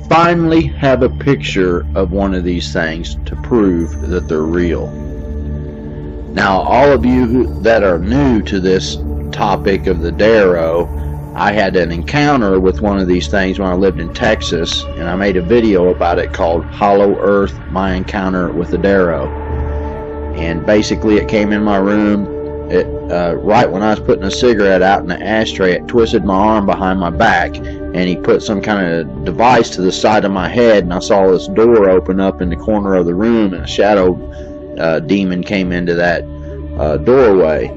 finally have a picture of one of these things to prove that they're real. Now, all of you that are new to this topic of the Dero, I had an encounter with one of these things when I lived in Texas, and I made a video about it called Hollow Earth, My Encounter with the Dero. And basically it came in my room. Right when I was putting a cigarette out in the ashtray, it twisted my arm behind my back, and he put some kind of device to the side of my head, and I saw this door open up in the corner of the room, and a shadow demon came into that doorway.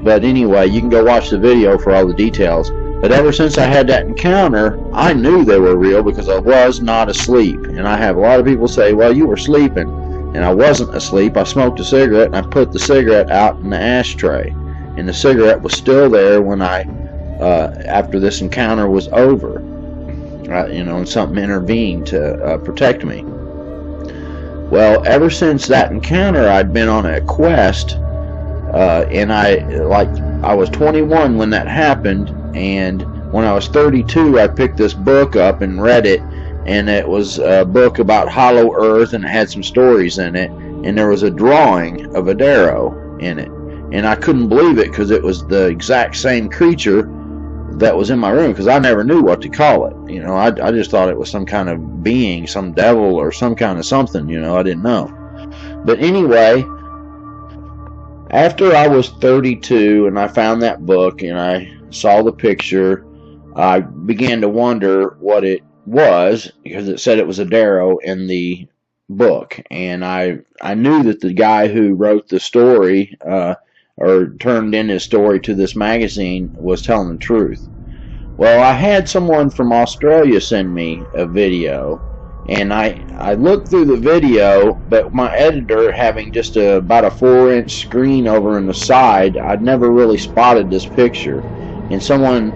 But anyway, you can go watch the video for all the details. But ever since I had that encounter, I knew they were real because I was not asleep. And I have a lot of people say, well, you were sleeping. And I wasn't asleep. I smoked a cigarette, and I put the cigarette out in the ashtray. And the cigarette was still there when after this encounter was over. And something intervened to protect me. Well, ever since that encounter, I'd been on a quest, and I was 21 when that happened, and when I was 32, I picked this book up and read it, and it was a book about Hollow Earth, and it had some stories in it, and there was a drawing of a Dero in it, and I couldn't believe it because it was the exact same creature that was in my room, because I never knew what to call it. I just thought it was some kind of being, some devil or some kind of something, I didn't know. But anyway, after I was 32 and I found that book and I saw the picture, I began to wonder what it was, because it said it was a Dero in the book, and I knew that the guy who wrote the story or turned in his story to this magazine was telling the truth. Well, I had someone from Australia send me a video, and I looked through the video, but my editor having just about a 4-inch screen over in the side, I'd never really spotted this picture, and someone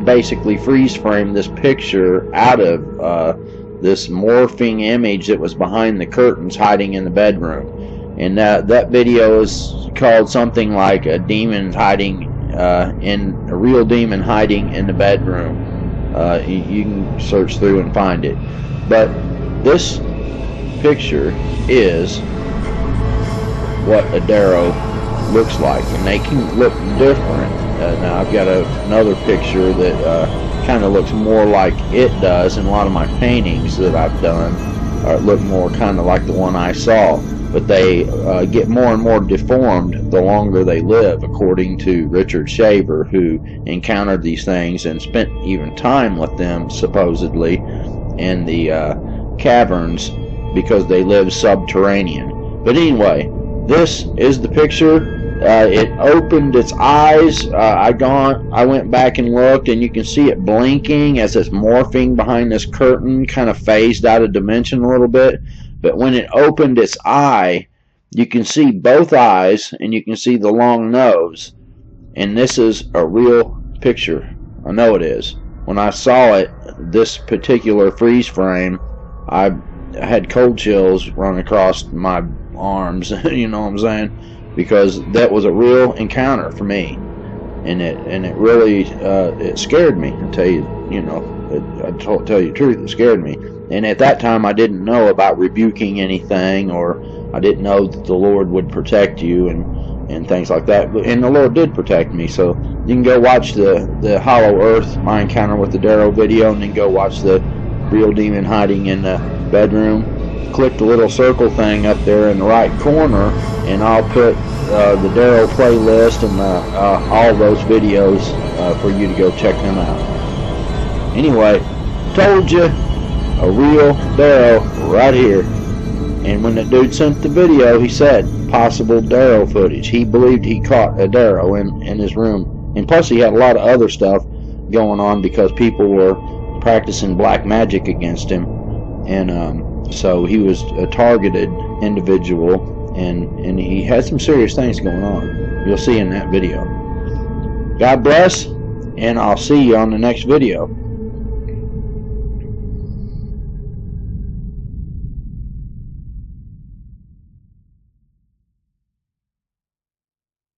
basically freeze framed this picture out of this morphing image that was behind the curtains hiding in the bedroom. And that video is called something like a demon hiding a real demon hiding in the bedroom. You can search through and find it. But this picture is what a Dero looks like, and they can look different. Now I've got another picture that kind of looks more like it does, and a lot of my paintings that I've done look more kind of like the one I saw. But they get more and more deformed the longer they live, according to Richard Shaver, who encountered these things and spent even time with them, supposedly, in the caverns, because they live subterranean. But anyway, this is the picture. It opened its eyes. I went back and looked, and you can see it blinking as it's morphing behind this curtain, kind of phased out of dimension a little bit. But when it opened its eye, you can see both eyes, and you can see the long nose. And this is a real picture. I know it is. When I saw it, this particular freeze frame, I had cold chills run across my arms, you know what I'm saying? Because that was a real encounter for me. And it really it scared me. I tell you, tell you the truth, it scared me. And at that time, I didn't know about rebuking anything, or I didn't know that the Lord would protect you and things like that. And the Lord did protect me. So you can go watch the Hollow Earth, My Encounter with the Dero video, and then go watch the real demon hiding in the bedroom. Click the little circle thing up there in the right corner, and I'll put the Dero playlist and all those videos for you to go check them out. Anyway, told you, a real Dero right here. And when the dude sent the video, he said possible Dero footage. He believed he caught a Dero in his room. And plus he had a lot of other stuff going on because people were practicing black magic against him. And so he was a targeted individual, and he had some serious things going on. You'll see in that video. God bless, and I'll see you on the next video.